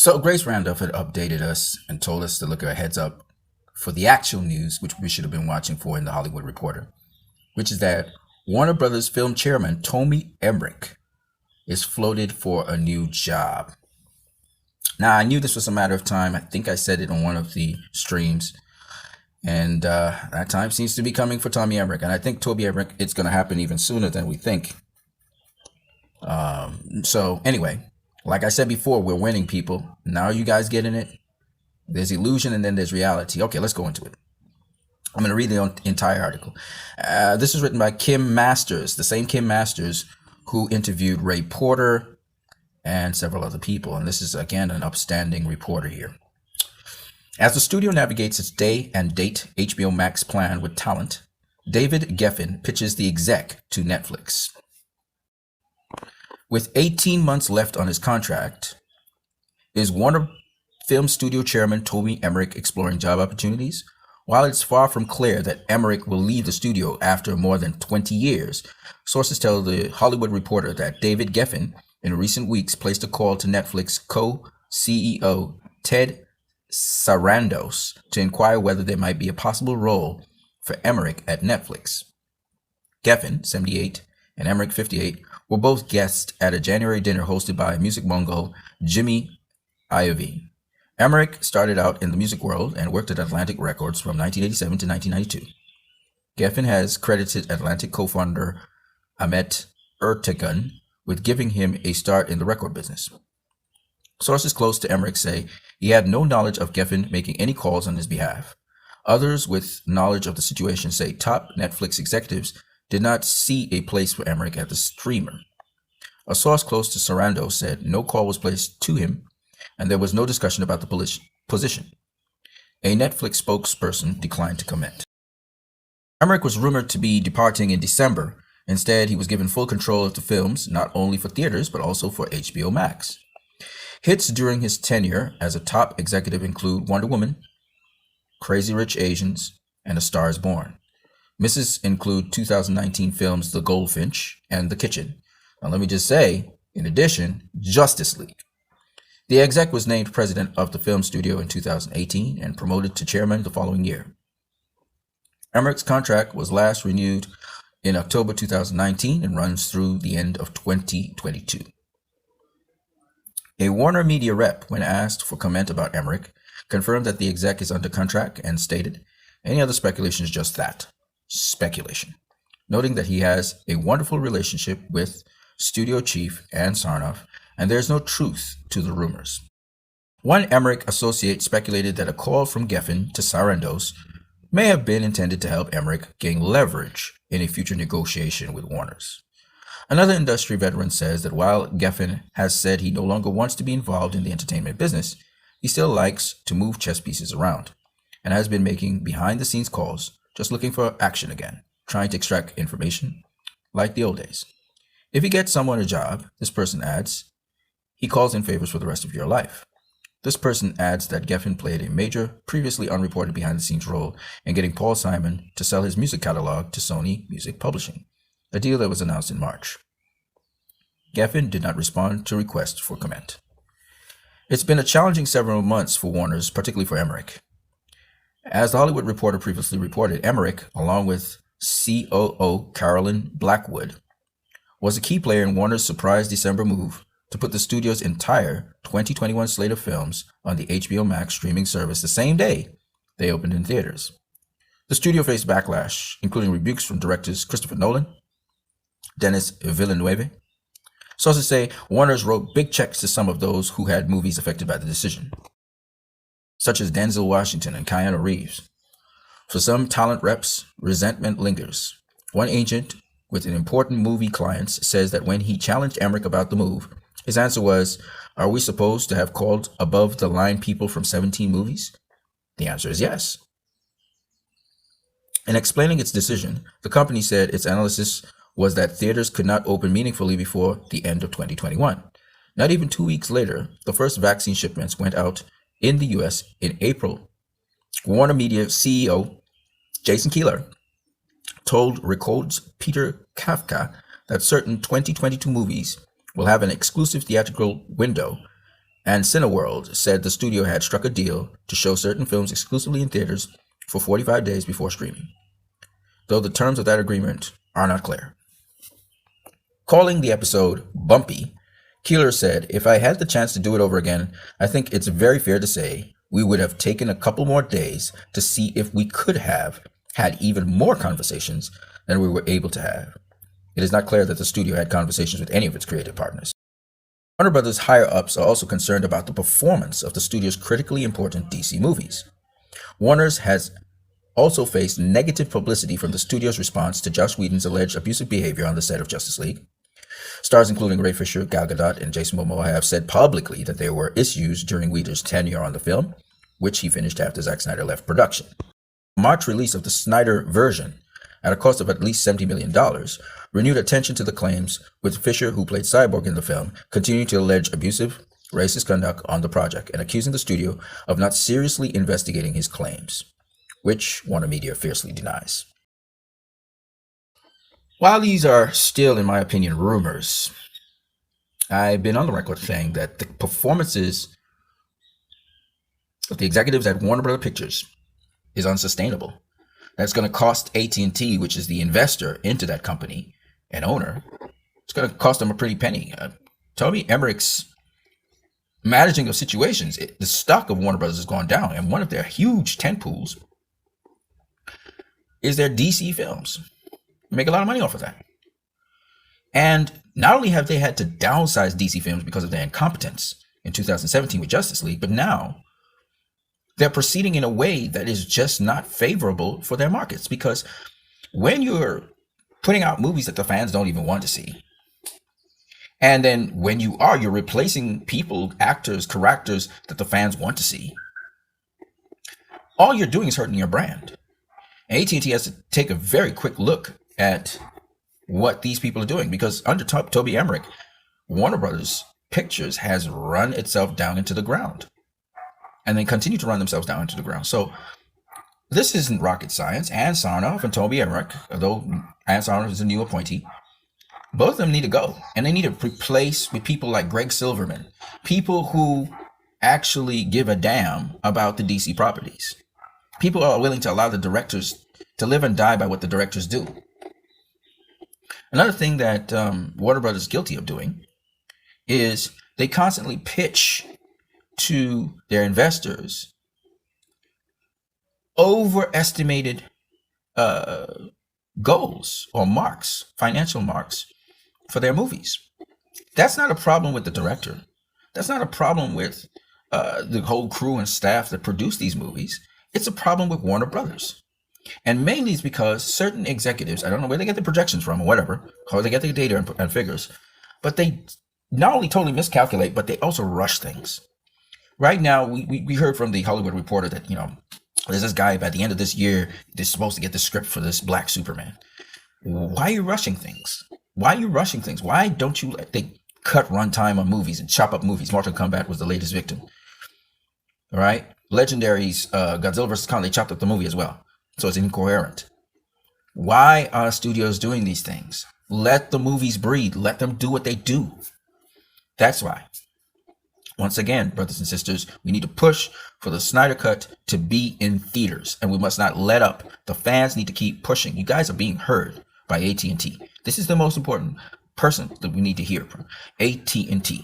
So Grace Randolph had updated us and told us to look our heads up for the actual news, which we should have been watching for in the Hollywood Reporter, which is that Warner Brothers film chairman Tommy Emmerich is floated for a new job. Now, I knew this was a matter of time. I think I said it on one of the streams. And that time seems to be coming for Tommy Emmerich. And I think Toby Emmerich, it's going to happen even sooner than we think. So anyway, like I said before, we're winning, people. Now you guys getting it? There's illusion and then there's reality. Okay, let's go into it. I'm going to read the entire article. This is written by Kim Masters, the same Kim Masters who interviewed Ray Porter and several other people. And this is, again, an upstanding reporter here. As the studio navigates its day and date HBO Max plan with talent, David Geffen pitches the exec to Netflix. With 18 months left on his contract, is Warner Film Studio Chairman Toby Emmerich exploring job opportunities? While it's far from clear that Emmerich will leave the studio after more than 20 years, sources tell The Hollywood Reporter that David Geffen in recent weeks placed a call to Netflix co-CEO Ted Sarandos to inquire whether there might be a possible role for Emmerich at Netflix. Geffen, 78, and Emmerich, 58, were both guests at a January dinner hosted by music mogul Jimmy Iovine. Emmerich started out in the music world and worked at Atlantic Records from 1987 to 1992. Geffen has credited Atlantic co-founder Ahmet Ertegun with giving him a start in the record business. Sources close to Emmerich say he had no knowledge of Geffen making any calls on his behalf. Others with knowledge of the situation say top Netflix executives did not see a place for Emmerich at the streamer. A source close to Sarando said no call was placed to him and there was no discussion about the position. A Netflix spokesperson declined to comment. Emmerich was rumored to be departing in December. Instead, he was given full control of the films, not only for theaters, but also for HBO Max. Hits during his tenure as a top executive include Wonder Woman, Crazy Rich Asians, and A Star is Born. Misses include 2019 films The Goldfinch and The Kitchen. Now let me just say, in addition, Justice League. The exec was named president of the film studio in 2018 and promoted to chairman the following year. Emmerich's contract was last renewed in October 2019 and runs through the end of 2022. A Warner Media rep, when asked for comment about Emmerich, confirmed that the exec is under contract and stated, "Any other speculation is just that, speculation," noting that he has a wonderful relationship with studio chief Ann Sarnoff, and there's no truth to the rumors. One Emmerich associate speculated that a call from Geffen to Sarandos may have been intended to help Emmerich gain leverage in a future negotiation with Warner's. Another industry veteran says that while Geffen has said he no longer wants to be involved in the entertainment business, he still likes to move chess pieces around and has been making behind-the-scenes calls, just looking for action again, trying to extract information like the old days. If he gets someone a job, this person adds, he calls in favors for the rest of your life. This person adds that Geffen played a major, previously unreported behind-the-scenes role in getting Paul Simon to sell his music catalog to Sony Music Publishing, a deal that was announced in March. Geffen did not respond to requests for comment. It's been a challenging several months for Warner's, particularly for Emmerich. As the Hollywood Reporter previously reported, Emmerich, along with COO Carolyn Blackwood, was a key player in Warner's surprise December move to put the studio's entire 2021 slate of films on the HBO Max streaming service the same day they opened in theaters. The studio faced backlash, including rebukes from directors Christopher Nolan, Denis Villeneuve. Sources say Warner's wrote big checks to some of those who had movies affected by the decision, such as Denzel Washington and Keanu Reeves. For some talent reps, resentment lingers. One agent with an important movie clients says that when he challenged Emmerich about the move, his answer was, "Are we supposed to have called above-the-line people from 17 movies?" The answer is yes. In explaining its decision, the company said its analysis was that theaters could not open meaningfully before the end of 2021. Not even 2 weeks later, the first vaccine shipments went out in the U.S. in April. Warner Media CEO Jason Keeler told Record's Peter Kafka that certain 2022 movies will have an exclusive theatrical window And Cineworld said the studio had struck a deal to show certain films exclusively in theaters for 45 days before streaming, though the terms of that agreement are not clear. Calling the episode bumpy, Keeler said, "If I had the chance to do it over again, I think it's very fair to say we would have taken a couple more days to see if we could have had even more conversations than we were able to have." It is not clear that the studio had conversations with any of its creative partners. Warner Brothers higher-ups are also concerned about the performance of the studio's critically important DC movies. Warner's has also faced negative publicity from the studio's response to Joss Whedon's alleged abusive behavior on the set of Justice League. Stars including Ray Fisher, Gal Gadot, and Jason Momoa have said publicly that there were issues during Whedon's tenure on the film, which he finished after Zack Snyder left production. The March release of the Snyder version, at a cost of at least $70 million, renewed attention to the claims, with Fisher, who played Cyborg in the film, continuing to allege abusive, racist conduct on the project and accusing the studio of not seriously investigating his claims, which Warner Media fiercely denies. While these are still, in my opinion, rumors, I've been on the record saying that the performances of the executives at Warner Bros. Pictures is unsustainable. That's going to cost AT&T, which is the investor into that company and owner, it's going to cost them a pretty penny. Toby Emmerich's managing of situations, the stock of Warner Bros. Has gone down, and one of their huge tentpoles is their DC films. They make a lot of money off of that. And not only have they had to downsize DC films because of their incompetence in 2017 with Justice League, but now they're proceeding in a way that is just not favorable for their markets, because when you're putting out movies that the fans don't even want to see, and then when you're replacing people, actors, characters that the fans want to see, all you're doing is hurting your brand. AT&T has to take a very quick look at what these people are doing, because under Toby Emmerich, Warner Brothers Pictures has run itself down into the ground, and they continue to run themselves down into the ground. So this isn't rocket science. Ann Sarnoff and Toby Emmerich, although Ann Sarnoff is a new appointee, both of them need to go, and they need to replace with people like Greg Silverman, people who actually give a damn about the DC properties. People are willing to allow the directors to live and die by what the directors do. Another thing that Warner Brothers is guilty of doing is they constantly pitch to their investors overestimated goals or marks, financial marks for their movies. That's not a problem with the director. That's not a problem with the whole crew and staff that produce these movies. It's a problem with Warner Brothers. And mainly it's because certain executives, I don't know where they get the projections from or whatever, how they get their data and figures, but they not only totally miscalculate, but they also rush things. Right now, we heard from the Hollywood Reporter that, there's this guy by the end of this year, they're supposed to get the script for this Black Superman. Why are you rushing things? Why don't you they cut runtime on movies and chop up movies? Mortal Kombat was the latest victim. All right? Legendary's Godzilla vs. Kong, they chopped up the movie as well. So it's incoherent. Why are studios doing these things? Let the movies breathe. Let them do what they do. That's why. Once again, brothers and sisters, we need to push for the Snyder Cut to be in theaters, and we must not let up. The fans need to keep pushing. You guys are being heard by AT&T. This is the most important person that we need to hear from. AT&T.